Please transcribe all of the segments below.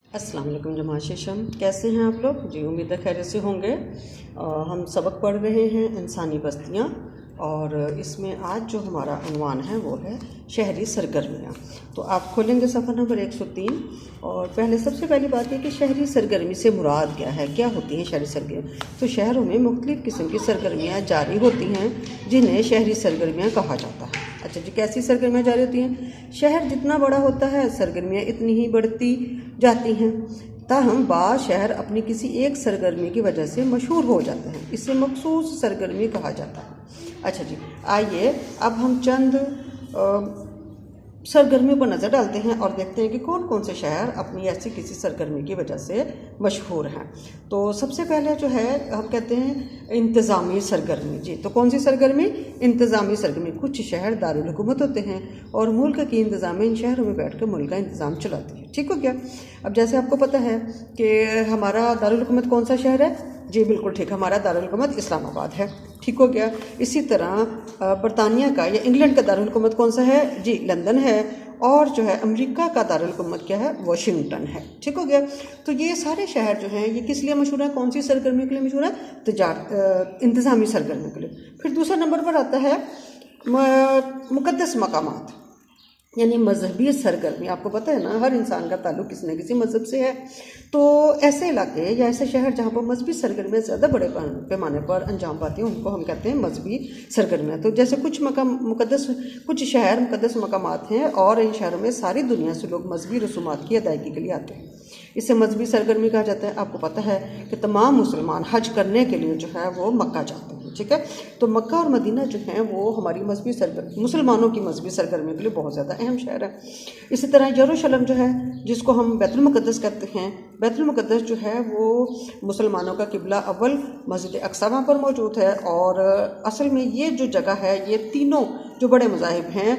अस्सलाम वालेकुम जमात शीशम, कैसे हैं आप लोग? जी उम्मीद है खैरियत से होंगे। हम सबक पढ़ रहे हैं इंसानी बस्तियाँ, और इसमें आज जो हमारा उन्वान है वो है शहरी सरगर्मियाँ। तो आप खोलेंगे सफ़र नंबर 103। और पहले सबसे पहली बात है कि शहरी सरगर्मी से मुराद क्या है, क्या होती हैं शहरी सरगर्मियाँ। तो शहरों में मुख्तलिफ़ किस्म की सरगर्मियाँ जारी होती हैं जिन्हें शहरी सरगर्मियाँ कहा जाता है। अच्छा जी, कैसी सरगर्मियाँ जारी होती हैं? शहर जितना बड़ा होता है सरगर्मियाँ इतनी ही बढ़ती जाती हैं। ताहम बाज़ शहर अपनी किसी एक सरगर्मी की वजह से मशहूर हो जाते हैं, इसे मखसूस सरगर्मी कहा जाता है। अच्छा जी, आइए अब हम चंद सरगर्मियों पर नज़र डालते हैं और देखते हैं कि कौन कौन से शहर अपनी ऐसी किसी सरगर्मी की वजह से मशहूर हैं। तो सबसे पहले जो है हम कहते हैं इंतज़ामी सरगर्मी। जी, तो कौन सी सरगर्मी? इंतज़ामी सरगर्मी। कुछ शहर दारुल हुकूमत होते हैं और मुल्क की इंतज़ामिया इन शहरों में बैठ कर मुल्क का इंतज़ाम चलाती है। ठीक हो गया। अब जैसे आपको पता है कि हमारा दारुल हुकूमत कौन सा शहर है? जी बिल्कुल ठीक, हमारा दारुल हुकूमत इस्लामाबाद है। ठीक हो गया। इसी तरह बरतानिया का या इंग्लैंड का दारुल हुकूमत कौन सा है? जी लंदन है। और जो है अमेरिका का दारुल हुकूमत क्या है? वाशिंगटन है। ठीक हो गया। तो ये सारे शहर जो हैं ये किस लिए मशहूर है? कौन सी सरगर्मी के लिए मशहूर है? इंतज़ामी सरगर्मी के लिए। फिर दूसरा नंबर पर आता है मुक़द्दस मकामात, यानी मजहबी सरगर्मी। आपको पता है ना, हर इंसान का ताल्लुक़ किसी न किसी मज़हब से है। तो ऐसे इलाके या ऐसे शहर जहाँ पर मजहबी सरगर्मियाँ ज़्यादा बड़े पैमाने पर अंजाम पाती हैं उनको हम कहते हैं मजहबी सरगर्मियाँ। तो जैसे कुछ शहर मुक़द्दस मकामात हैं और इन शहरों में सारी दुनिया से लोग मजहबी रसूमात की अदायगी के लिए आते हैं, इसे मजहबी सरगर्मी कहा जाता है। आपको पता है कि तमाम मुसलमान हज करने के लिए जो है वो मक्का जाते हैं। ठीक है। तो मक्का और मदीना जो है वो हमारी मुसलमानों की मजहबी सरगर्मी के लिए बहुत ज़्यादा अहम शहर है। इसी तरह यरूशलेम जो है जिसको हम बैतुल मुक़द्दस कहते हैं, बैतुल मुक़द्दस जो है वो मुसलमानों का किबला अव्वल मस्जिद अक्सा वहाँ पर मौजूद है। और असल में ये जो जगह है ये तीनों जो बड़े मज़ाहिब हैं,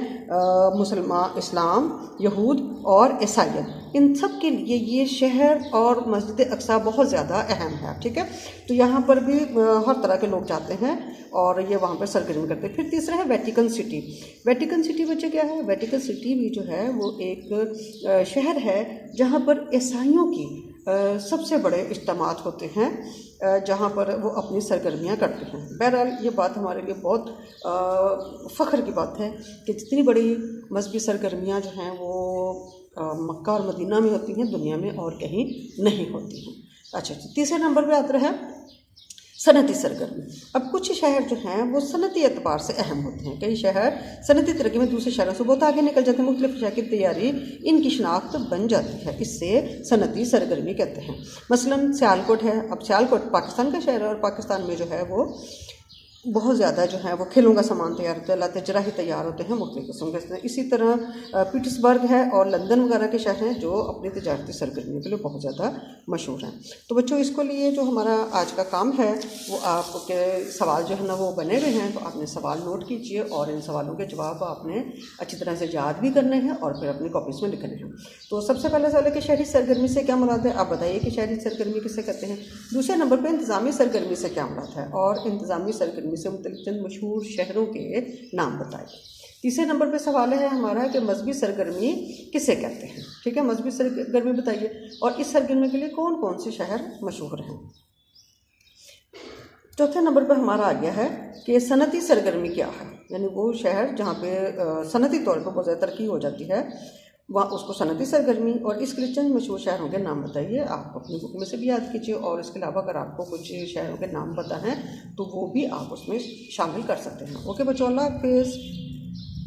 मुसलमान, इस्लाम, यहूद और ईसाइयत, इन सब के लिए ये शहर और मस्जिद अक्सा बहुत ज़्यादा अहम है। ठीक है। तो यहाँ पर भी हर तरह के लोग जाते हैं और ये वहाँ पर सरगर्मी करते हैं। फिर तीसरा है वेटिकन सिटी। वेटिकन सिटी बच्चे क्या है? वेटिकन सिटी भी जो है वो एक शहर है जहाँ पर ईसाइयों की सबसे बड़े इज्तिमात होते हैं, जहाँ पर वो अपनी सरगर्मियाँ करते हैं। बहरहाल ये बात हमारे लिए बहुत फ़ख्र की बात है कि जितनी बड़ी मजहबी सरगर्मियाँ जो हैं वो मक्का और मदीना में होती हैं, दुनिया में और कहीं नहीं होती हैं। अच्छा, तीसरे नंबर पे आता है सनती सरगर्मी। अब कुछ शहर जो हैं वो सनती एतबार से अहम होते हैं। कई शहर सनती तरक्की में दूसरे शहरों से बहुत आगे निकल जाते हैं, मुख्तलिफ शहर की तैयारी इनकी शनाख्त बन जाती है, इससे सनती सरगर्मी कहते हैं। मसलन सियालकोट है। अब सियालकोट पाकिस्तान का शहर है और पाकिस्तान में जो है वो बहुत ज़्यादा जो है वो खेलों का सामान तैयार होता है, लाते जराही तैयार होते हैं मुख्तलिफ किस्म के। इसी तरह पीटर्सबर्ग है और लंदन वगैरह के शहर हैं जो अपनी तजारती सरगर्मियों के लिए बहुत ज़्यादा मशहूर हैं। तो बच्चों इसको लिए जो हमारा आज का काम है वो आपके सवाल जो है ना वो बने हुए हैं, तो आपने सवाल नोट कीजिए और इन सवालों के जवाब आपने अच्छी तरह से याद भी करने हैं और फिर अपनी कॉपीज़ में लिखने हैं। तो सबसे पहले सवाल है कि शहरी सरगर्मी से क्या मुराद है? आप बताइए कि शहरी सरगर्मी किसे कहते हैं। दूसरे नंबर पर इंतज़ामी सरगर्मी से क्या मुराद है और इंतज़ामी सरगर्मी से मुतल्लिक़ चंद मशहूर शहरों के नाम बताएं। तीसरे नंबर पे सवाल है हमारा कि मजहबी सरगर्मी किसे कहते हैं। ठीक है, मजहबी सरगर्मी बताइए और इस सरगर्मी के लिए कौन कौन से शहर मशहूर हैं। चौथे नंबर पर हमारा आ गया है कि सनती सरगर्मी क्या है, यानी वो शहर जहाँ पे सनती तौर पर बहुत ज़्यादा तरक्की हो जाती है वहाँ उसको सनती सरगर्मी। और इसके लिए चंद मशहूर शहरों के नाम बताइए। आप अपनी बुक में से भी याद कीजिए और इसके अलावा अगर आपको कुछ शहरों के नाम पता हैं तो वो भी आप उसमें शामिल कर सकते हैं। ओके बच्चों, अल्लाह हाफ़िज़।